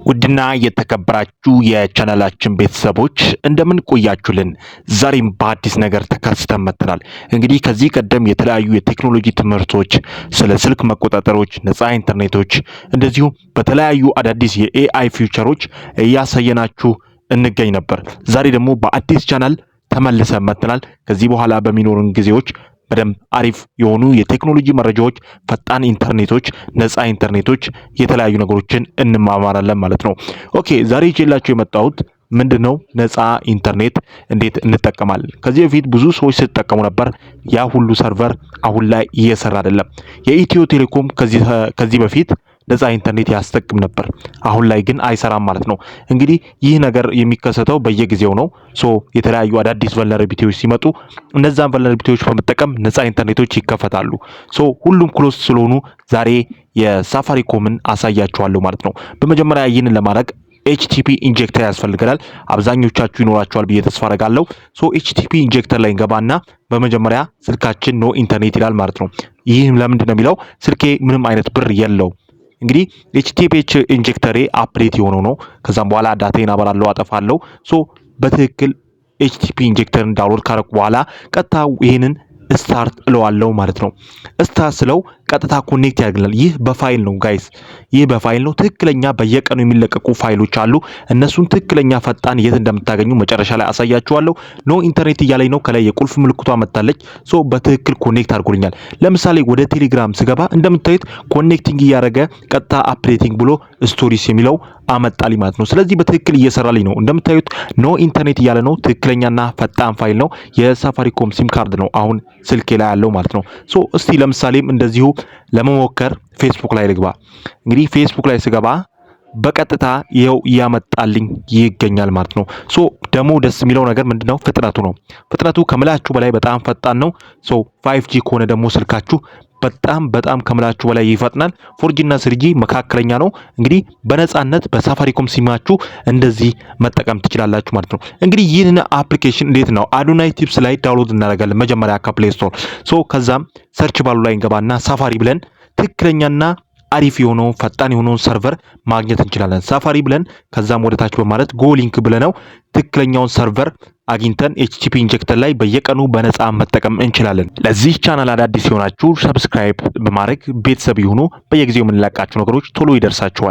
ውድና የተከበራችሁ የቻናላችን ቤተሰቦች እንደምን ቆያችሁልን? ዛሬም በአዲስ ነገር ተከስተን መጥተናል። እንግዲህ ከዚህ ቀደም የተለያዩ የቴክኖሎጂ ትምህርቶች፣ ስለ ስልክ መቆጣጠሮች፣ ነፃ ኢንተርኔቶች እንደዚሁም በተለያዩ አዳዲስ የኤአይ ፊውቸሮች እያሳየናችሁ እንገኝ ነበር። ዛሬ ደግሞ በአዲስ ቻናል ተመልሰን መጥተናል። ከዚህ በኋላ በሚኖሩን ጊዜዎች በደንብ አሪፍ የሆኑ የቴክኖሎጂ መረጃዎች፣ ፈጣን ኢንተርኔቶች፣ ነፃ ኢንተርኔቶች የተለያዩ ነገሮችን እንማማራለን ማለት ነው። ኦኬ ዛሬ ይዤላችሁ የመጣሁት ምንድነው? ነፃ ኢንተርኔት እንዴት እንጠቀማለን? ከዚህ በፊት ብዙ ሰዎች ሲጠቀሙ ነበር። ያ ሁሉ ሰርቨር አሁን ላይ እየሰራ አይደለም። የኢትዮ ቴሌኮም ከዚህ በፊት ነፃ ኢንተርኔት ያስጠቅም ነበር። አሁን ላይ ግን አይሰራም ማለት ነው። እንግዲህ ይህ ነገር የሚከሰተው በየጊዜው ነው። የተለያዩ አዳዲስ ቨልነራቢሊቲዎች ሲመጡ እነዛን ቨልነራቢሊቲዎች በመጠቀም ነፃ ኢንተርኔቶች ይከፈታሉ። ሁሉም ክሎዝ ስለሆኑ ዛሬ የሳፋሪኮምን አሳያችኋለሁ ማለት ነው። በመጀመሪያ ይህንን ለማድረግ ኤችቲፒ ኢንጀክተር ያስፈልገናል። አብዛኞቻችሁ ይኖራችኋል ብዬ ተስፋ አደርጋለሁ። ኤችቲፒ ኢንጀክተር ላይ እንገባና በመጀመሪያ ስልካችን ኖ ኢንተርኔት ይላል ማለት ነው። ይህ ለምንድን ነው የሚለው? ስልኬ ምንም አይነት ብር የለው። እንግዲህ ኤችቲፒኤች ኢንጀክተሬ አፕዴት የሆነው ነው። ከዛም በኋላ ዳታዬን አበራለሁ፣ አጠፋለሁ። በትክክል ኤችቲፒ ኢንጀክተርን ዳውንሎድ ካደረኩ በኋላ ቀጥታ ይሄንን ስታርት እለዋለሁ ማለት ነው። ስታርት ስለው ቀጥታ ኮኔክት ያደርግልናል። ይህ በፋይል ነው ጋይስ፣ ይህ በፋይል ነው። ትክክለኛ በየቀኑ የሚለቀቁ ፋይሎች አሉ። እነሱን ትክክለኛ ፈጣን የት እንደምታገኙ መጨረሻ ላይ አሳያችኋለሁ። ኖ ኢንተርኔት እያለኝ ነው። ከላይ የቁልፍ ምልክቷ መጣለች። በትክክል ኮኔክት አድርጎልኛል። ለምሳሌ ወደ ቴሌግራም ስገባ እንደምታዩት ኮኔክቲንግ እያደረገ ቀጥታ አፕዴቲንግ ብሎ ስቶሪስ የሚለው አመጣልኝ ማለት ነው። ስለዚህ በትክክል እየሰራልኝ ነው። እንደምታዩት ኖ ኢንተርኔት እያለ ነው። ትክክለኛና ፈጣን ፋይል ነው። የሳፋሪኮም ሲም ካርድ ነው አሁን ስልኬ ላይ ያለው ማለት ነው። እስቲ ለምሳሌም እንደዚሁ ለመሞከር ፌስቡክ ላይ ልግባ። እንግዲህ ፌስቡክ ላይ ስገባ በቀጥታ ይኸው እያመጣልኝ ይገኛል ማለት ነው። ደግሞ ደስ የሚለው ነገር ምንድነው? ፍጥነቱ ነው። ፍጥነቱ ከምላችሁ በላይ በጣም ፈጣን ነው። 5G ከሆነ ደግሞ ስልካችሁ በጣም ከምላችሁ በላይ ይፈጥናል። 4G እና 3G መካከለኛ ነው። እንግዲህ በነፃነት በሳፋሪኮም ሲማችሁ እንደዚህ መጠቀም ትችላላችሁ ማለት ነው። እንግዲህ ይህን አፕሊኬሽን እንዴት ነው? አዶናይ ቲፕስ ላይ ዳውንሎድ እናደርጋለን መጀመሪያ ከፕሌይ ስቶር። ከዛም ሰርች ባሉ ላይ እንገባና ሳፋሪ ብለን ትክክለኛና አሪፍ የሆነውን ፈጣን የሆነውን ሰርቨር ማግኘት እንችላለን። ሳፋሪ ብለን ከዛም ወደ ታች በማለት ጎ ሊንክ ብለነው ትክክለኛውን ሰርቨር አግኝተን ኤችቲፒ ኢንጀክተር ላይ በየቀኑ በነፃ መጠቀም እንችላለን። ለዚህ ቻናል አዳዲስ የሆናችሁ ሰብስክራይብ በማድረግ ቤተሰብ ይሁኑ። በየጊዜው የምንለቃቸው ነገሮች ቶሎ ይደርሳችኋል።